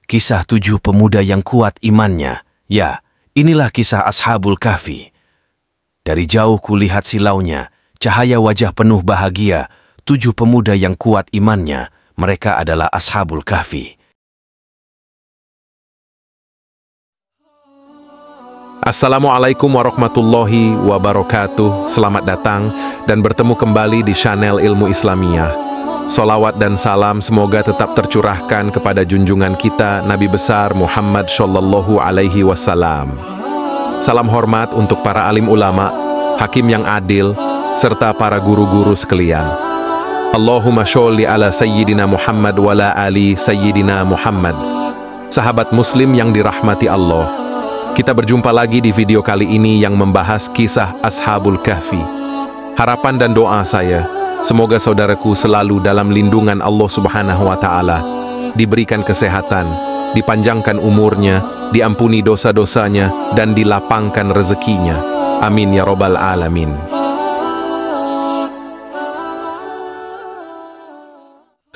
Kisah 7 pemuda yang kuat imannya. Ya, inilah kisah Ashabul Kahfi. Dari jauh kulihat silaunya, cahaya wajah penuh bahagia, 7 pemuda yang kuat imannya. Mereka adalah Ashabul Kahfi. Assalamualaikum warahmatullahi wabarakatuh. Selamat datang dan bertemu kembali di channel Ilmu Islamiyah. Salawat dan salam semoga tetap tercurahkan kepada junjungan kita Nabi besar Muhammad Shallallahu Alaihi Wasallam. Salam hormat untuk para alim ulama, hakim yang adil, serta para guru-guru sekalian. Allahumma sholli ala Sayyidina Muhammad wa ala ali Sayyidina Muhammad. Sahabat muslim yang dirahmati Allah, kita berjumpa lagi di video kali ini yang membahas kisah Ashabul Kahfi. Harapan dan doa saya, semoga saudaraku selalu dalam lindungan Allah Subhanahu wa Ta'ala, diberikan kesehatan, dipanjangkan umurnya, diampuni dosa-dosanya, dan dilapangkan rezekinya. Amin ya Rabbal Alamin.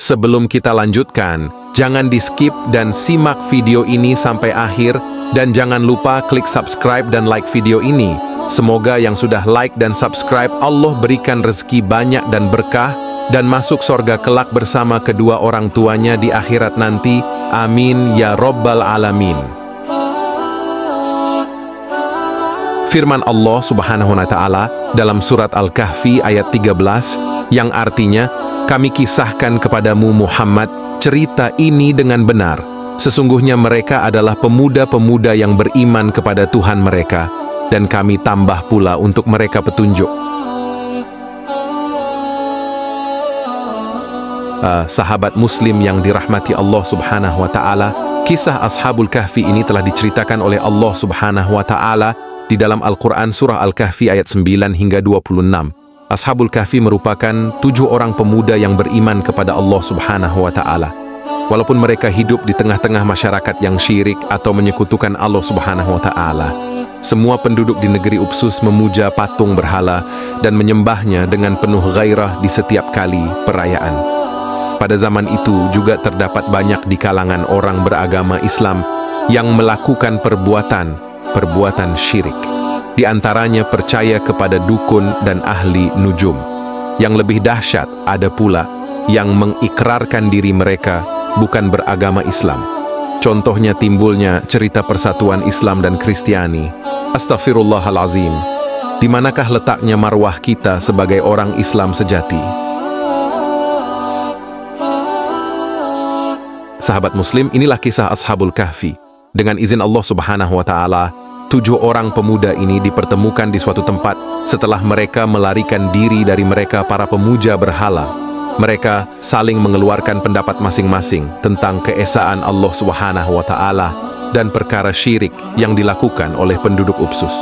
Sebelum kita lanjutkan, jangan di-skip dan simak video ini sampai akhir, dan jangan lupa klik subscribe dan like video ini. Semoga yang sudah like dan subscribe Allah berikan rezeki banyak dan berkah, dan masuk sorga kelak bersama kedua orang tuanya di akhirat nanti. Amin ya Rabbal Alamin. Firman Allah Subhanahu wa Ta'ala dalam surat Al-Kahfi ayat 13, yang artinya, kami kisahkan kepadamu Muhammad cerita ini dengan benar. Sesungguhnya mereka adalah pemuda-pemuda yang beriman kepada Tuhan mereka, dan kami tambah pula untuk mereka petunjuk. Sahabat muslim yang dirahmati Allah Subhanahu wa Ta'ala, kisah Ashabul Kahfi ini telah diceritakan oleh Allah Subhanahu wa Ta'ala di dalam Al-Quran surah Al-Kahfi ayat 9 hingga 26. Ashabul Kahfi merupakan 7 orang pemuda yang beriman kepada Allah Subhanahu wa Ta'ala. Walaupun mereka hidup di tengah-tengah masyarakat yang syirik atau menyekutukan Allah Subhanahu wa Ta'ala, semua penduduk di negeri Upsus memuja patung berhala dan menyembahnya dengan penuh gairah di setiap kali perayaan. Pada zaman itu juga terdapat banyak di kalangan orang beragama Islam yang melakukan perbuatan syirik. Di antaranya percaya kepada dukun dan ahli nujum. Yang lebih dahsyat, ada pula yang mengikrarkan diri mereka bukan beragama Islam. Contohnya timbulnya cerita persatuan Islam dan Kristiani. Astaghfirullahalazim. Di manakah letaknya marwah kita sebagai orang Islam sejati? Sahabat muslim, inilah kisah Ashabul Kahfi. Dengan izin Allah Subhanahu wa Ta'ala, 7 orang pemuda ini dipertemukan di suatu tempat setelah mereka melarikan diri dari mereka para pemuja berhala. Mereka saling mengeluarkan pendapat masing-masing tentang keesaan Allah Subhanahu wa Ta'ala dan perkara syirik yang dilakukan oleh penduduk Upsus.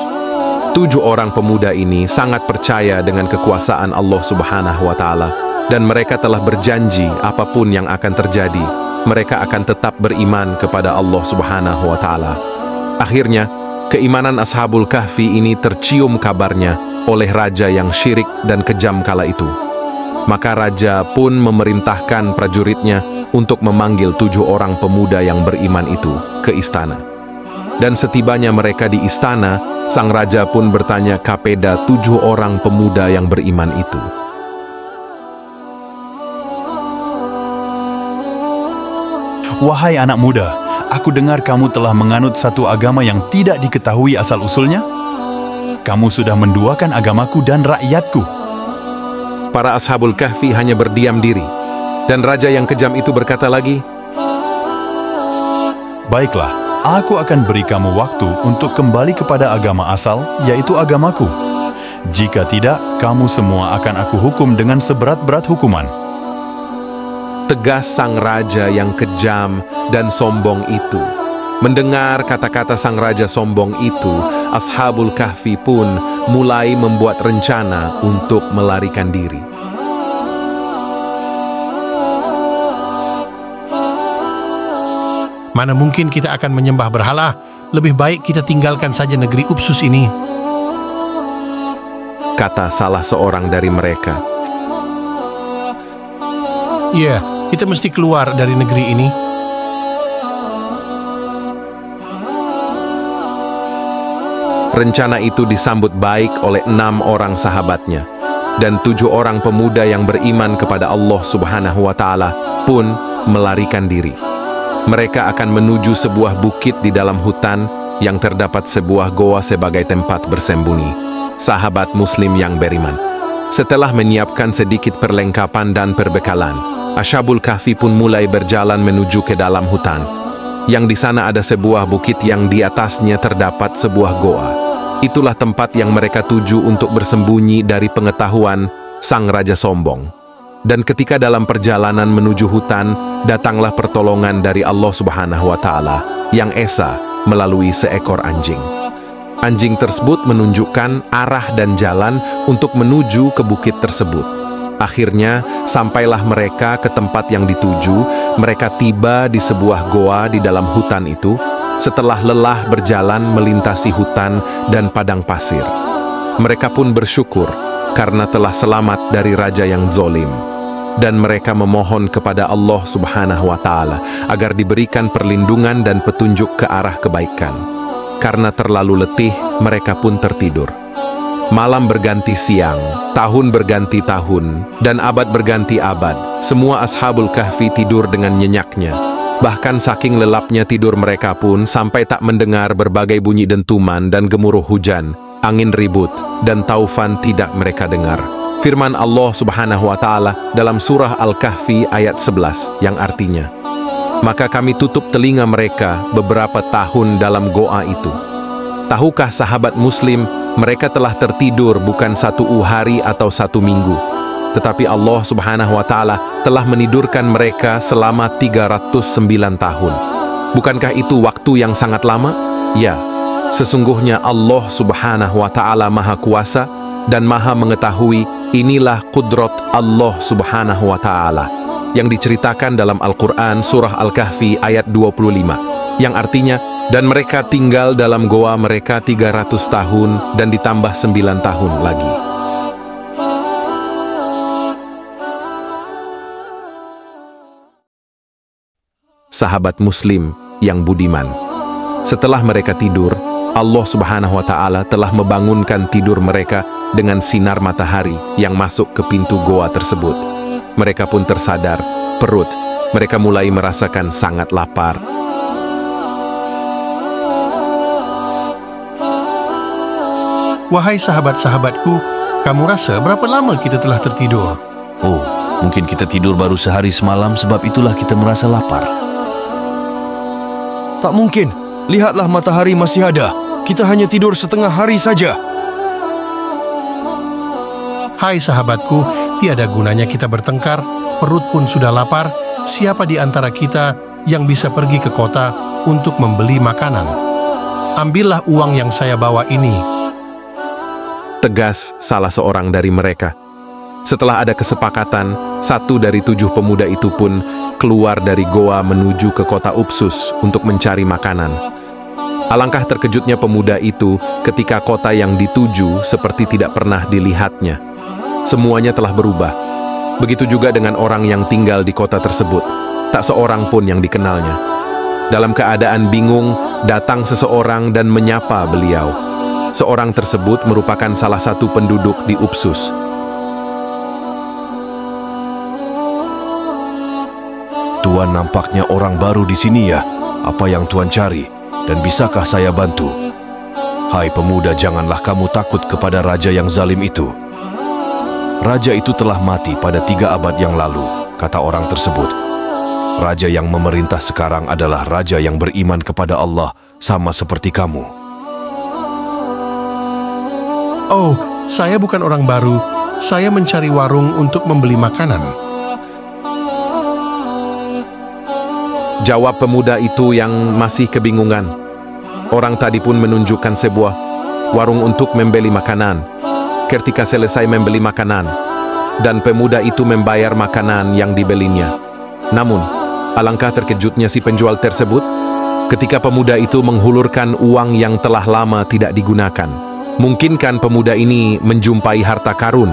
7 orang pemuda ini sangat percaya dengan kekuasaan Allah Subhanahu wa Ta'ala, dan mereka telah berjanji apapun yang akan terjadi, mereka akan tetap beriman kepada Allah Subhanahu wa Ta'ala. Akhirnya, keimanan Ashabul Kahfi ini tercium kabarnya oleh raja yang syirik dan kejam kala itu. Maka raja pun memerintahkan prajuritnya untuk memanggil 7 orang pemuda yang beriman itu ke istana. Dan setibanya mereka di istana, sang raja pun bertanya kepada 7 orang pemuda yang beriman itu. Wahai anak muda, aku dengar kamu telah menganut satu agama yang tidak diketahui asal-usulnya. Kamu sudah menduakan agamaku dan rakyatku. Para Ashabul Kahfi hanya berdiam diri, dan raja yang kejam itu berkata lagi, baiklah, aku akan beri kamu waktu untuk kembali kepada agama asal, yaitu agamaku. Jika tidak, kamu semua akan aku hukum dengan seberat-berat hukuman. Tegas sang raja yang kejam dan sombong itu. Mendengar kata-kata sang raja sombong itu, Ashabul Kahfi pun mulai membuat rencana untuk melarikan diri. Mana mungkin kita akan menyembah berhala? Lebih baik kita tinggalkan saja negeri Upsus ini, kata salah seorang dari mereka. Ya, kita mesti keluar dari negeri ini. Rencana itu disambut baik oleh 6 orang sahabatnya, dan 7 orang pemuda yang beriman kepada Allah Subhanahu wa Ta'ala pun melarikan diri. Mereka akan menuju sebuah bukit di dalam hutan yang terdapat sebuah goa sebagai tempat bersembunyi. Sahabat Muslim yang beriman, setelah menyiapkan sedikit perlengkapan dan perbekalan, Ashabul Kahfi pun mulai berjalan menuju ke dalam hutan. Yang di sana ada sebuah bukit yang di atasnya terdapat sebuah goa. Itulah tempat yang mereka tuju untuk bersembunyi dari pengetahuan sang raja sombong. Dan ketika dalam perjalanan menuju hutan, datanglah pertolongan dari Allah Subhanahu wa Ta'ala yang esa melalui seekor anjing. Anjing tersebut menunjukkan arah dan jalan untuk menuju ke bukit tersebut. Akhirnya, sampailah mereka ke tempat yang dituju. Mereka tiba di sebuah goa di dalam hutan itu, setelah lelah berjalan melintasi hutan dan padang pasir. Mereka pun bersyukur karena telah selamat dari raja yang zalim. Dan mereka memohon kepada Allah Subhanahu wa Ta'ala agar diberikan perlindungan dan petunjuk ke arah kebaikan. Karena terlalu letih, mereka pun tertidur. Malam berganti siang, tahun berganti tahun, dan abad berganti abad. Semua Ashabul Kahfi tidur dengan nyenyaknya. Bahkan saking lelapnya tidur mereka pun sampai tak mendengar berbagai bunyi dentuman dan gemuruh hujan, angin ribut, dan taufan tidak mereka dengar. Firman Allah Subhanahu wa Ta'ala dalam surah Al-Kahfi ayat 11 yang artinya, maka kami tutup telinga mereka beberapa tahun dalam goa itu. Tahukah sahabat Muslim, mereka telah tertidur bukan 1 hari atau 1 minggu, tetapi Allah Subhanahu wa Ta'ala telah menidurkan mereka selama 309 tahun. Bukankah itu waktu yang sangat lama? Ya, sesungguhnya Allah Subhanahu wa Ta'ala Maha Kuasa dan Maha Mengetahui. Inilah kudrat Allah Subhanahu wa Ta'ala yang diceritakan dalam Al-Quran surah Al-Kahfi ayat 25, yang artinya, dan mereka tinggal dalam goa mereka 300 tahun dan ditambah 9 tahun lagi. Sahabat Muslim yang budiman, setelah mereka tidur, Allah Subhanahu wa Ta'ala telah membangunkan tidur mereka dengan sinar matahari yang masuk ke pintu goa tersebut. Mereka pun tersadar, perut mereka mulai merasakan sangat lapar. Wahai sahabat-sahabatku, kamu rasa berapa lama kita telah tertidur? Oh, mungkin kita tidur baru sehari semalam, sebab itulah kita merasa lapar. Tak mungkin, lihatlah matahari masih ada. Kita hanya tidur setengah hari saja. Hai sahabatku, tiada gunanya kita bertengkar, perut pun sudah lapar. Siapa di antara kita yang bisa pergi ke kota untuk membeli makanan? Ambillah uang yang saya bawa ini. Tegas salah seorang dari mereka. Setelah ada kesepakatan, 1 dari 7 pemuda itu pun keluar dari goa menuju ke kota Upsus untuk mencari makanan. Alangkah terkejutnya pemuda itu ketika kota yang dituju seperti tidak pernah dilihatnya. Semuanya telah berubah. Begitu juga dengan orang yang tinggal di kota tersebut. Tak seorang pun yang dikenalnya. Dalam keadaan bingung, datang seseorang dan menyapa beliau. Seorang tersebut merupakan salah satu penduduk di Upsus. Tuan nampaknya orang baru di sini ya. Apa yang Tuan cari? Dan bisakah saya bantu? Hai pemuda, janganlah kamu takut kepada raja yang zalim itu. Raja itu telah mati pada 3 abad yang lalu, kata orang tersebut. Raja yang memerintah sekarang adalah raja yang beriman kepada Allah, sama seperti kamu. Oh, saya bukan orang baru. Saya mencari warung untuk membeli makanan. Jawab pemuda itu yang masih kebingungan. Orang tadi pun menunjukkan sebuah warung untuk membeli makanan. Ketika selesai membeli makanan, dan pemuda itu membayar makanan yang dibelinya. Namun, alangkah terkejutnya si penjual tersebut ketika pemuda itu menghulurkan uang yang telah lama tidak digunakan. Mungkinkah pemuda ini menjumpai harta karun?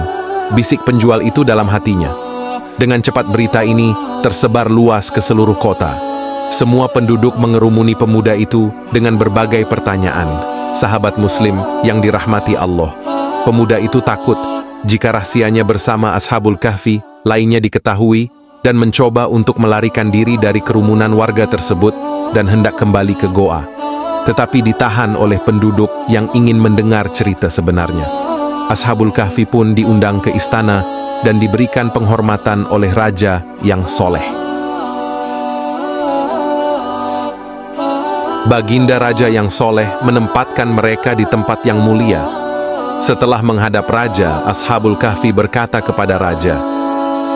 Bisik penjual itu dalam hatinya. Dengan cepat berita ini tersebar luas ke seluruh kota. Semua penduduk mengerumuni pemuda itu dengan berbagai pertanyaan. Sahabat Muslim yang dirahmati Allah, pemuda itu takut jika rahasianya bersama Ashabul Kahfi lainnya diketahui dan mencoba untuk melarikan diri dari kerumunan warga tersebut dan hendak kembali ke goa. Tetapi ditahan oleh penduduk yang ingin mendengar cerita sebenarnya. Ashabul Kahfi pun diundang ke istana dan diberikan penghormatan oleh raja yang soleh. Baginda raja yang soleh menempatkan mereka di tempat yang mulia. Setelah menghadap raja, Ashabul Kahfi berkata kepada raja,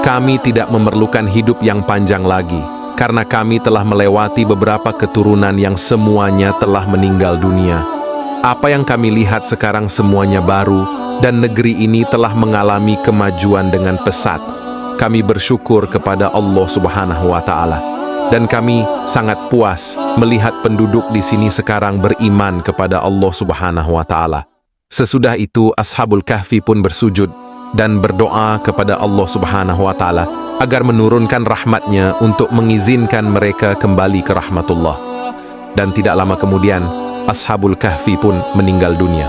"Kami tidak memerlukan hidup yang panjang lagi, karena kami telah melewati beberapa keturunan yang semuanya telah meninggal dunia. Apa yang kami lihat sekarang semuanya baru, dan negeri ini telah mengalami kemajuan dengan pesat. Kami bersyukur kepada Allah Subhanahu wa Ta'ala, dan kami sangat puas melihat penduduk di sini sekarang beriman kepada Allah Subhanahu wa Ta'ala." Sesudah itu, Ashabul Kahfi pun bersujud dan berdoa kepada Allah Subhanahu wa Ta'ala agar menurunkan rahmatnya untuk mengizinkan mereka kembali ke rahmatullah. Dan tidak lama kemudian, Ashabul Kahfi pun meninggal dunia.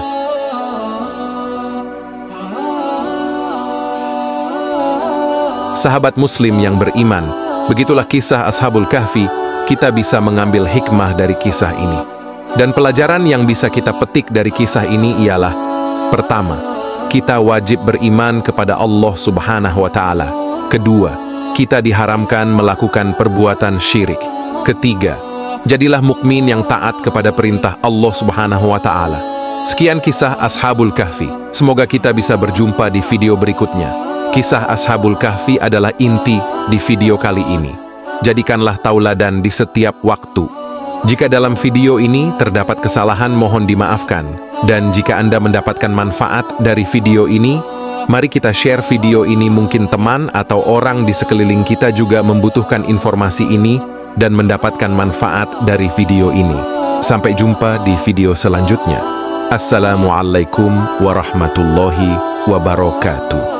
Sahabat Muslim yang beriman, begitulah kisah Ashabul Kahfi. Kita bisa mengambil hikmah dari kisah ini. Dan pelajaran yang bisa kita petik dari kisah ini ialah: pertama, kita wajib beriman kepada Allah Subhanahu wa Ta'ala. Kedua, kita diharamkan melakukan perbuatan syirik. Ketiga, jadilah mukmin yang taat kepada perintah Allah Subhanahu wa Ta'ala. Sekian kisah Ashabul Kahfi. Semoga kita bisa berjumpa di video berikutnya. Kisah Ashabul Kahfi adalah inti di video kali ini. Jadikanlah tauladan di setiap waktu. Jika dalam video ini terdapat kesalahan, mohon dimaafkan. Dan jika Anda mendapatkan manfaat dari video ini, mari kita share video ini. Mungkin teman atau orang di sekeliling kita juga membutuhkan informasi ini dan mendapatkan manfaat dari video ini. Sampai jumpa di video selanjutnya. Assalamualaikum warahmatullahi wabarakatuh.